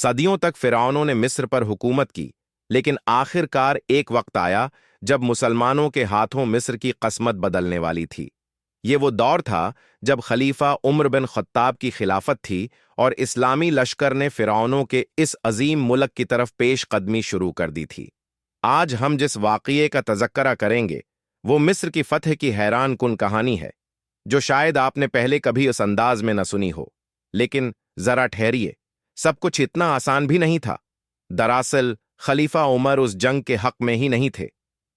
सदियों तक फिरौनों ने मिस्र पर हुकूमत की, लेकिन आखिरकार एक वक्त आया जब मुसलमानों के हाथों मिस्र की कस्मत बदलने वाली थी। ये वो दौर था जब खलीफा उमर बिन खत्ताब की खिलाफत थी और इस्लामी लश्कर ने फिरौनों के इस अजीम मुल्क की तरफ पेश कदमी शुरू कर दी थी। आज हम जिस वाक़ये का तज़क्करा करेंगे वो मिस्र की फतह की हैरान कुन कहानी है, जो शायद आपने पहले कभी उस अंदाज में न सुनी हो। लेकिन जरा ठहरिए, सब कुछ इतना आसान भी नहीं था। दरअसल खलीफा उमर उस जंग के हक में ही नहीं थे।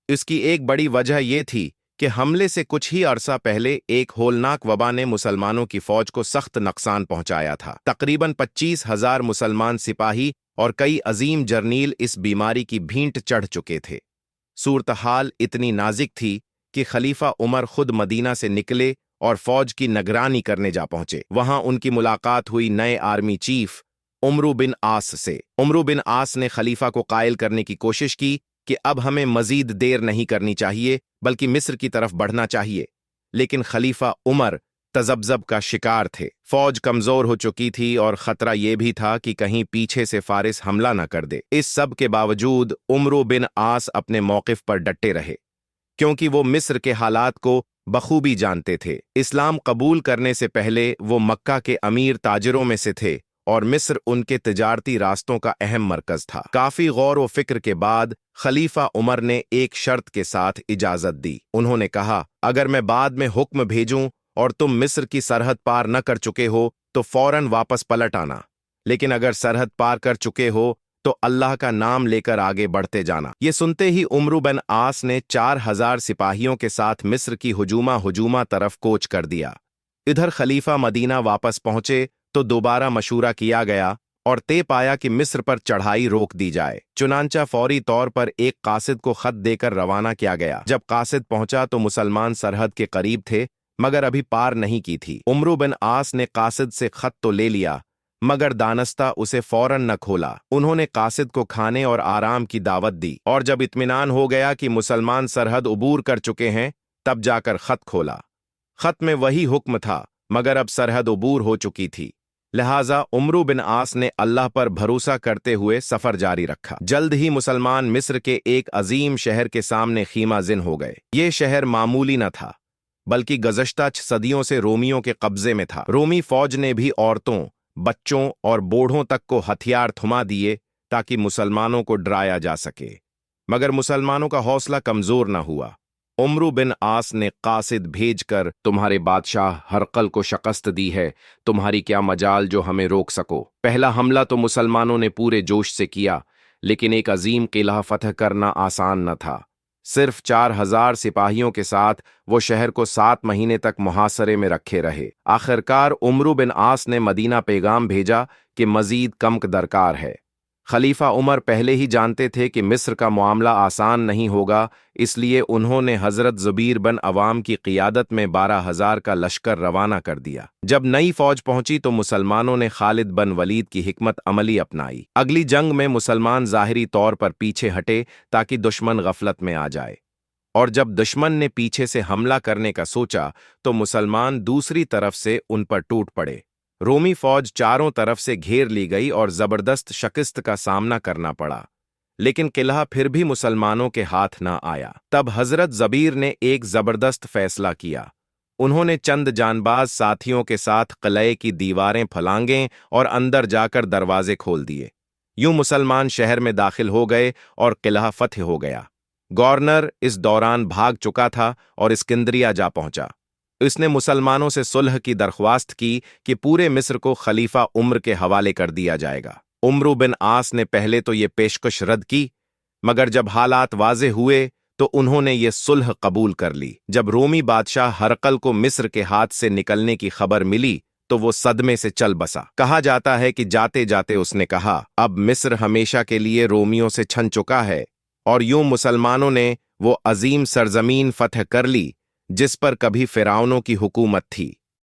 इसकी एक बड़ी वजह यह थी कि हमले से कुछ ही अरसा पहले एक होलनाक वबा ने मुसलमानों की फौज को सख्त नुकसान पहुंचाया था। तकरीबन 25,000 मुसलमान सिपाही और कई अजीम जर्नील इस बीमारी की भींट चढ़ चुके थे। सूरत-हाल इतनी नाजिक थी कि खलीफा उमर खुद मदीना से निकले और फौज की निगरानी करने जा पहुंचे। वहां उनकी मुलाकात हुई नए आर्मी चीफ उमरू बिन आस से। उमरू बिन आस ने खलीफा को कायल करने की कोशिश की कि अब हमें मजीद देर नहीं करनी चाहिए, बल्कि मिस्र की तरफ बढ़ना चाहिए। लेकिन खलीफा उमर तजब्जब का शिकार थे। फौज कमजोर हो चुकी थी और खतरा यह भी था कि कहीं पीछे से फारिस हमला न कर दे। इस सब के बावजूद उमरू बिन आस अपने मौकिफ पर डटे रहे, क्योंकि वो मिस्र के हालात को बखूबी जानते थे। इस्लाम कबूल करने से पहले वो मक्का के अमीर ताजिरों में से थे और मिस्र उनके तिजारती रास्तों का अहम मरकज था। काफी गौर व फिक्र के बाद खलीफा उमर ने एक शर्त के साथ इजाजत दी। उन्होंने कहा, अगर मैं बाद में हुक्म भेजूं और तुम मिस्र की सरहद पार न कर चुके हो तो फौरन वापस पलट आना, लेकिन अगर सरहद पार कर चुके हो तो अल्लाह का नाम लेकर आगे बढ़ते जाना। ये सुनते ही उमरू बिन आस ने 4,000 सिपाहियों के साथ मिस्र की हुजूमा तरफ कोच कर दिया। इधर खलीफा मदीना वापस पहुंचे तो दोबारा मशूरा किया गया और तय पाया कि मिस्र पर चढ़ाई रोक दी जाए। चुनांचा फौरी तौर पर एक कासिद को खत देकर रवाना किया गया। जब कासिद पहुंचा तो मुसलमान सरहद के करीब थे, मगर अभी पार नहीं की थी। उमरू बिन आस ने कासिद से खत तो ले लिया, मगर दानस्ता उसे फौरन न खोला। उन्होंने कासिद को खाने और आराम की दावत दी और जब इत्मीनान हो गया कि मुसलमान सरहद उबूर कर चुके हैं, तब जाकर खत खोला। खत में वही हुक्म था, मगर अब सरहद उबूर हो चुकी थी। लिहाजा उमरू बिन आस ने अल्लाह पर भरोसा करते हुए सफर जारी रखा। जल्द ही मुसलमान मिस्र के एक अजीम शहर के सामने खीमा जिन हो गए। ये शहर मामूली न था, बल्कि गुज़श्ता सदियों से रोमियों के कब्जे में था। रोमी फौज ने भी औरतों, बच्चों और बूढ़ों तक को हथियार थमा दिए ताकि मुसलमानों को डराया जा सके, मगर मुसलमानों का हौसला कमजोर न हुआ। उमरू बिन आस ने कासिद भेजकर, तुम्हारे बादशाह हरकल को शिकस्त दी है, तुम्हारी क्या मजाल जो हमें रोक सको। पहला हमला तो मुसलमानों ने पूरे जोश से किया, लेकिन एक अजीम किला फतह करना आसान न था। सिर्फ 4,000 सिपाहियों के साथ वो शहर को 7 महीने तक मुहासरे में रखे रहे। आखिरकार उमरू बिन आस ने मदीना पैगाम भेजा कि मजीद कमक दरकार है। खलीफा उमर पहले ही जानते थे कि मिस्र का मामला आसान नहीं होगा, इसलिए उन्होंने हजरत जुबीर बिन अवाम की क़ियादत में 12,000 का लश्कर रवाना कर दिया। जब नई फौज पहुंची तो मुसलमानों ने खालिद बिन वलीद की हिकमत अमली अपनाई। अगली जंग में मुसलमान ज़ाहिरी तौर पर पीछे हटे ताकि दुश्मन गफलत में आ जाए, और जब दुश्मन ने पीछे से हमला करने का सोचा तो मुसलमान दूसरी तरफ से उन पर टूट पड़े। रोमी फौज चारों तरफ से घेर ली गई और जबरदस्त शिकस्त का सामना करना पड़ा, लेकिन किला फिर भी मुसलमानों के हाथ न आया। तब हजरत जबीर ने एक जबरदस्त फैसला किया। उन्होंने चंद जानबाज साथियों के साथ किले की दीवारें फलांगे और अंदर जाकर दरवाजे खोल दिए। यूं मुसलमान शहर में दाखिल हो गए और किला फतह हो गया। गवर्नर इस दौरान भाग चुका था और इस्कंदरिया जा पहुंचा। इसने मुसलमानों से सुलह की दरख्वास्त की कि पूरे मिस्र को खलीफा उम्र के हवाले कर दिया जाएगा। उमरू बिन आस ने पहले तो ये पेशकश रद्द की, मगर जब हालात वाज़े हुए तो उन्होंने ये सुलह कबूल कर ली। जब रोमी बादशाह हरकल को मिस्र के हाथ से निकलने की खबर मिली तो वो सदमे से चल बसा। कहा जाता है कि जाते जाते उसने कहा, अब मिस्र हमेशा के लिए रोमियों से छन चुका है, और यूं मुसलमानों ने वो अजीम सरजमीन फतह कर ली जिस पर कभी फिरौनों की हुकूमत थी।